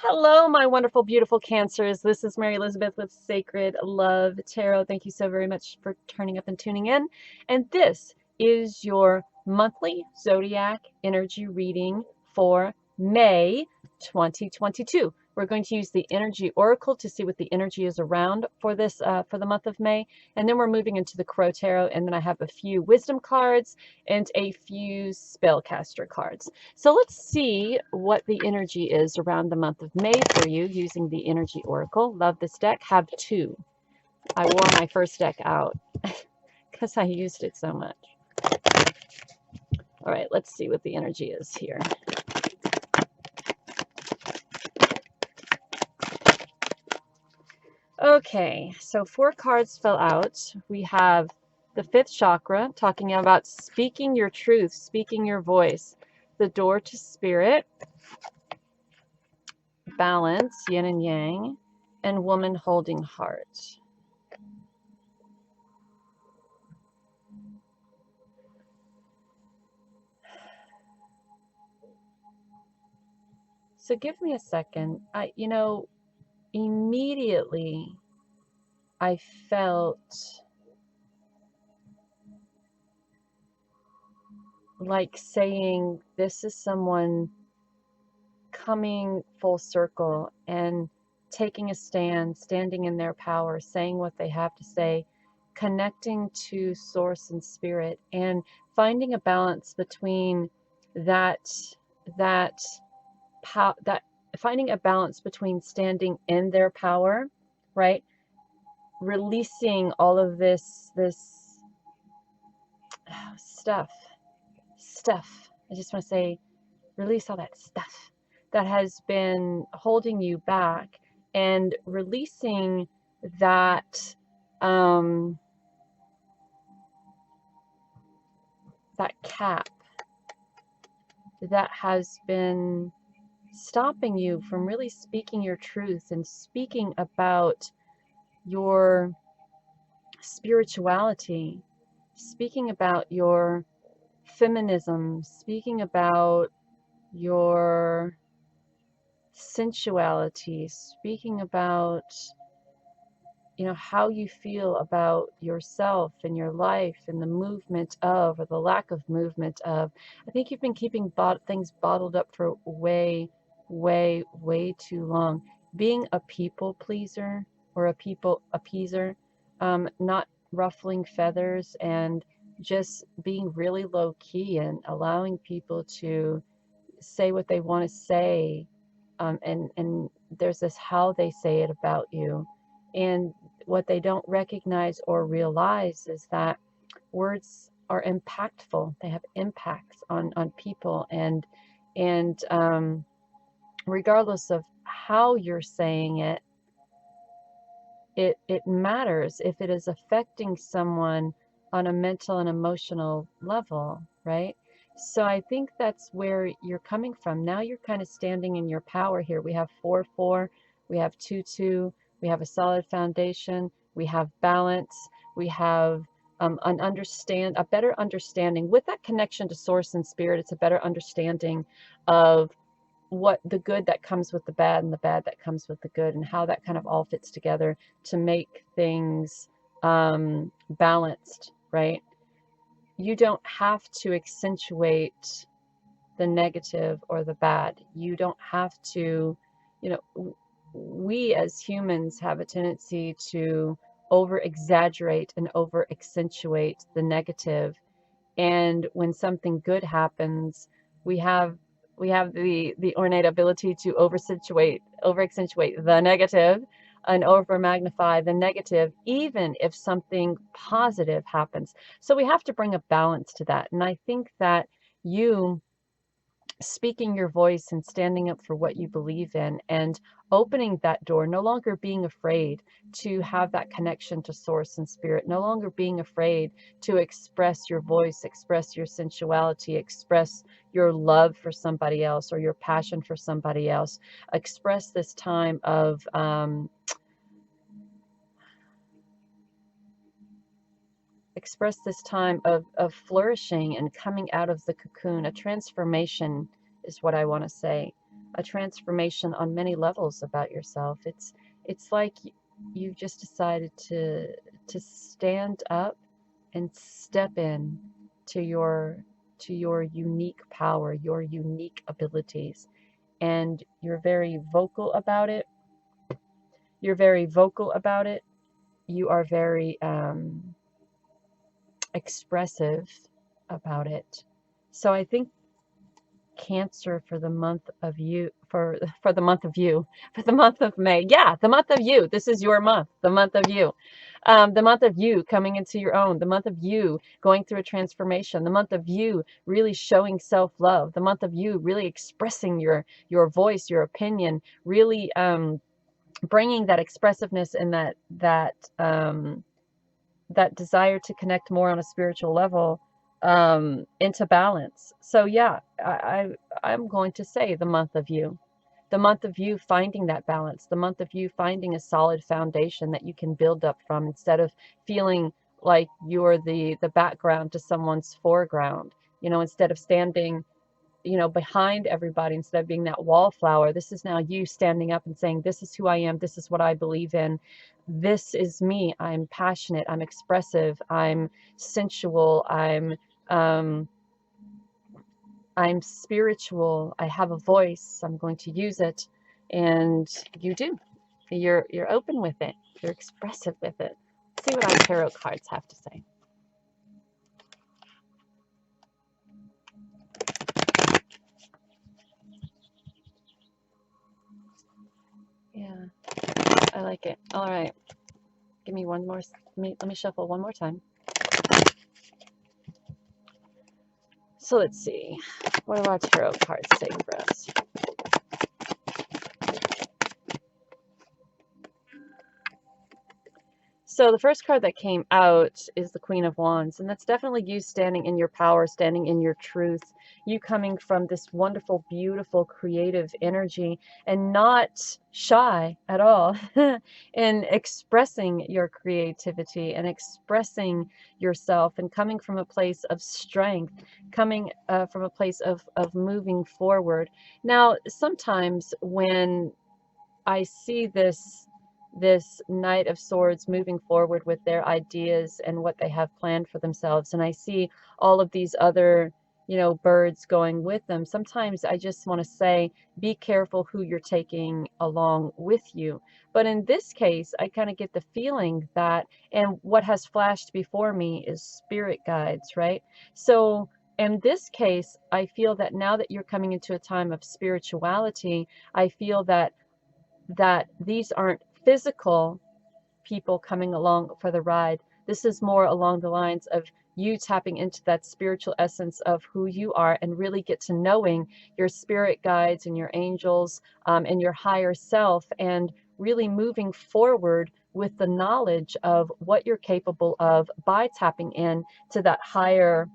Hello, my wonderful, beautiful Cancers. This is Mary Elizabeth with Sacred Love Tarot. Thank you so very much for turning up and tuning in. And this is your monthly zodiac energy reading for May 2022. We're going to use the energy oracle to see what the energy is around for this for the month of May, and then we're moving into the Crow Tarot, and then I have a few wisdom cards and a few spellcaster cards. So let's see what the energy is around the month of May for you using the energy oracle. Love this deck. Have two. I wore my first deck out because I used it so much. All right, let's see what the energy is here. Okay, so 4 cards fell out. We have the 5th chakra, talking about speaking your truth, speaking your voice. The door to spirit, balance, yin and yang, and woman holding heart. So give me a second. Immediately I felt like saying, this is someone coming full circle and taking a stand, standing in their power, saying what they have to say, connecting to source and spirit, and finding a balance between finding a balance between standing in their power, right? Releasing all of this stuff. I just want to say, release all that stuff that has been holding you back, and releasing that that cap that has been stopping you from really speaking your truth and speaking about your spirituality, speaking about your feminism, speaking about your sensuality, speaking about, how you feel about yourself and your life and the movement of, or the lack of movement of. I think you've been keeping things bottled up for way, way, way too long. Being a people pleaser or a people appeaser, not ruffling feathers and just being really low key and allowing people to say what they want to say, and there's this how they say it about you, and what they don't recognize or realize is that words are impactful. They have impacts on people, and regardless of how you're saying it, it matters if it is affecting someone on a mental and emotional level, right? So I think that's where you're coming from. Now you're kind of standing in your power here. We have 4-4, we have 2-2, we have a solid foundation, we have balance, we have a better understanding. With that connection to source and spirit, it's a better understanding of what the good that comes with the bad and the bad that comes with the good, and how that kind of all fits together to make things balanced, right? You don't have to accentuate the negative or the bad. You don't have to, we as humans have a tendency to over exaggerate and over accentuate the negative. And when something good happens, we have the ornate ability to over accentuate the negative and over magnify the negative, even if something positive happens. So we have to bring a balance to that. And I think that you speaking your voice and standing up for what you believe in, and opening that door, no longer being afraid to have that connection to source and spirit, no longer being afraid to express your voice, express your sensuality, express your love for somebody else or your passion for somebody else, express this time of flourishing and coming out of the cocoon. A transformation is what I want to say. a transformation on many levels about yourself. It's like you've just decided to stand up and step in to your unique power, your unique abilities, and you're very vocal about it. You're very vocal about it. You are very expressive about it. So I think Cancer for the month of you, for the month of you, for the month of May. Yeah, the month of you. This is your month, the month of you. The month of you coming into your own, the month of you going through a transformation, the month of you really showing self-love, the month of you really expressing your voice, your opinion, really bringing that expressiveness and that desire to connect more on a spiritual level into balance. So yeah, I'm going to say the month of you. The month of you finding that balance, the month of you finding a solid foundation that you can build up from instead of feeling like you're the background to someone's foreground. You know, instead of standing, you know, behind everybody, instead of being that wallflower, this is now you standing up and saying, this is who I am, this is what I believe in, this is me, I'm passionate, I'm expressive, I'm sensual, um, I'm spiritual, I have a voice, I'm going to use it. And you do. You're open with it, you're expressive with it. Let's see what our tarot cards have to say. Yeah, I like it. All right, give me one more. Let me shuffle one more time. So let's see. What do our tarot cards say for us? So the first card that came out is the Queen of Wands, and that's definitely you standing in your power, standing in your truth, you coming from this wonderful, beautiful, creative energy and not shy at all in expressing your creativity and expressing yourself and coming from a place of strength, coming from a place of moving forward. Now, sometimes when I see this Knight of Swords moving forward with their ideas and what they have planned for themselves, and I see all of these other, you know, birds going with them. Sometimes I just want to say, be careful who you're taking along with you. But in this case, I kind of get the feeling that, and what has flashed before me is spirit guides, right? So in this case, I feel that now that you're coming into a time of spirituality, I feel that these aren't physical people coming along for the ride. This is more along the lines of you tapping into that spiritual essence of who you are and really get to knowing your spirit guides and your angels and your higher self, and really moving forward with the knowledge of what you're capable of by tapping in to that higher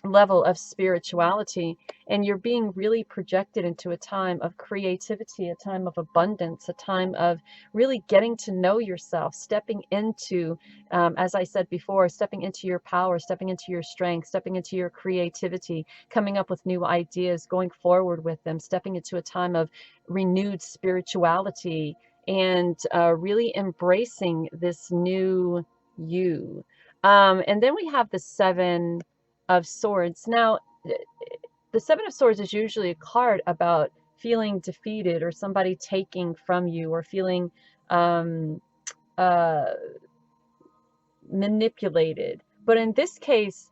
level of spirituality. And you're being really projected into a time of creativity, a time of abundance, a time of really getting to know yourself, stepping into, as I said before, stepping into your power, stepping into your strength, stepping into your creativity, coming up with new ideas, going forward with them, stepping into a time of renewed spirituality, and really embracing this new you. And then we have the Seven of Swords. Now, the Seven of Swords is usually a card about feeling defeated or somebody taking from you, or feeling um, uh, manipulated. But in this case,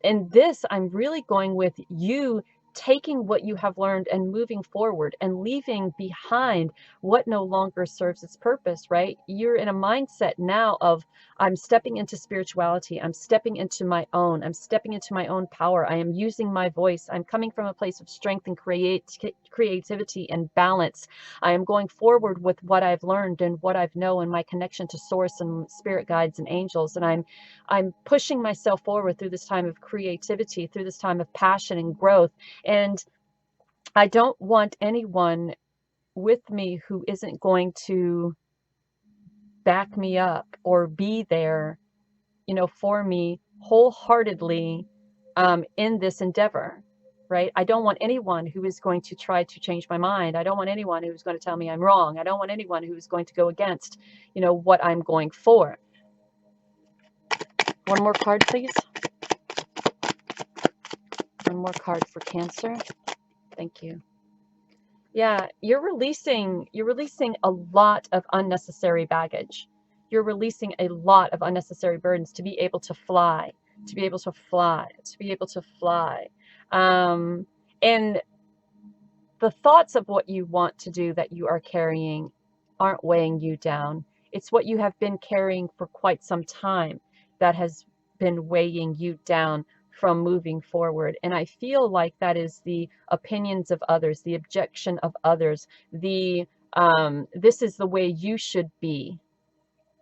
in this, I'm really going with you taking what you have learned and moving forward and leaving behind what no longer serves its purpose, right? You're in a mindset now of, I'm stepping into spirituality. I'm stepping into my own. I'm stepping into my own power. I am using my voice. I'm coming from a place of strength and creativity and balance. I am going forward with what I've learned and what I've known, and my connection to source and spirit guides and angels. And I'm pushing myself forward through this time of creativity, through this time of passion and growth. And I don't want anyone with me who isn't going to back me up or be there, you know, for me wholeheartedly in this endeavor, right? I don't want anyone who is going to try to change my mind. I don't want anyone who's going to tell me I'm wrong. I don't want anyone who's going to go against, you know, what I'm going for. One more card, please. One more card for Cancer. Thank you. Yeah, you're releasing a lot of unnecessary baggage. You're releasing a lot of unnecessary burdens to be able to fly, to be able to fly, to be able to fly. And the thoughts of what you want to do that you are carrying aren't weighing you down. It's what you have been carrying for quite some time that has been weighing you down from moving forward. And I feel like that is the opinions of others, the objection of others, the this is the way you should be,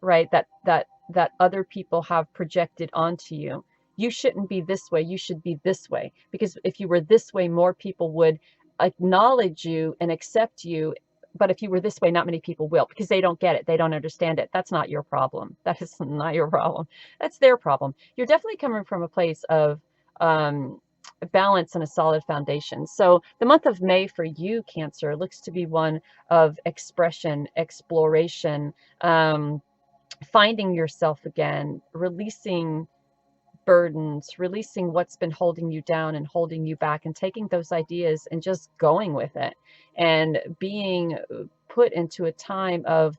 right? That other people have projected onto you. You shouldn't be this way, you should be this way, because if you were this way, more people would acknowledge you and accept you. But if you were this way, not many people will, because they don't get it, they don't understand it. That's not your problem. That is not your problem. That's their problem. You're definitely coming from a place of balance and a solid foundation. So the month of May for you, Cancer, looks to be one of expression, exploration, finding yourself again, releasing burdens, releasing what's been holding you down and holding you back, and taking those ideas and just going with it, and being put into a time of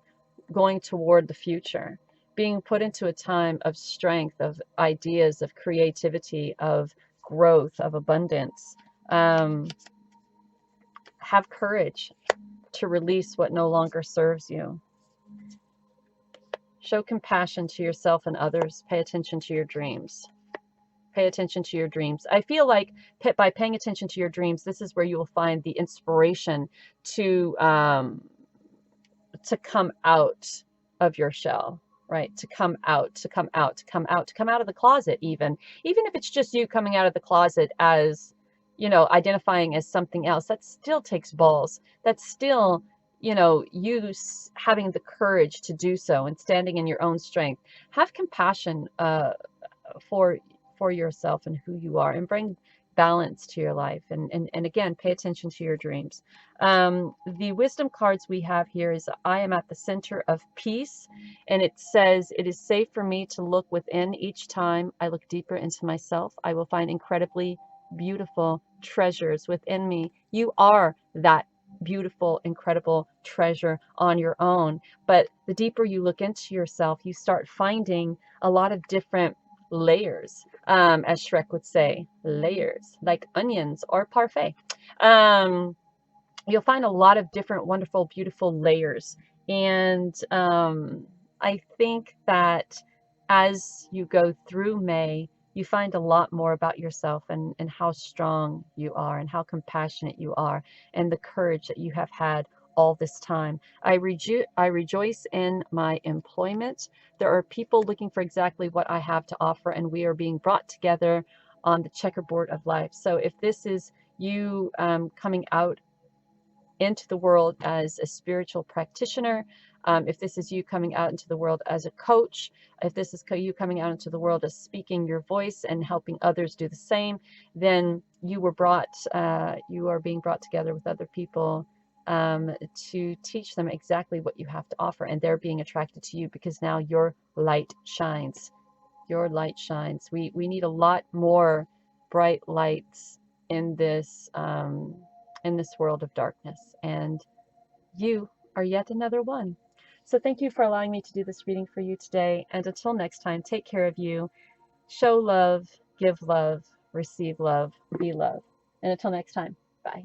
going toward the future, being put into a time of strength, of ideas, of creativity, of growth, of abundance. Have courage to release what no longer serves you. Show compassion to yourself and others. Pay attention to your dreams. Pay attention to your dreams. I feel like by paying attention to your dreams, this is where you will find the inspiration to come out of your shell, right? To come out, to come out, to come out, to come out of the closet, even if it's just you coming out of the closet as, you know, identifying as something else. That still takes balls. That's still, you know, you having the courage to do so and standing in your own strength. Have compassion for yourself and who you are, and bring balance to your life, and again, pay attention to your dreams. The wisdom cards we have here is I am at the center of peace, and it says it is safe for me to look within. Each time I look deeper into myself, I will find incredibly beautiful treasures within me. You are that beautiful, incredible treasure on your own, but the deeper you look into yourself, you start finding a lot of different layers, as Shrek would say, layers, like onions or parfait. You'll find a lot of different wonderful, beautiful layers. And I think that as you go through May, you find a lot more about yourself, and how strong you are, and how compassionate you are, and the courage that you have had all this time. I rejoice in my employment. There are people looking for exactly what I have to offer, and we are being brought together on the checkerboard of life. So if this is you coming out into the world as a spiritual practitioner, if this is you coming out into the world as a coach, if this is you coming out into the world as speaking your voice and helping others do the same, then you are being brought together with other people to teach them exactly what you have to offer, and they're being attracted to you because now your light shines. Your light shines. We need a lot more bright lights in this world of darkness, and you are yet another one. So thank you for allowing me to do this reading for you today, and until next time, take care of you, show love, give love, receive love, be love, and until next time, bye.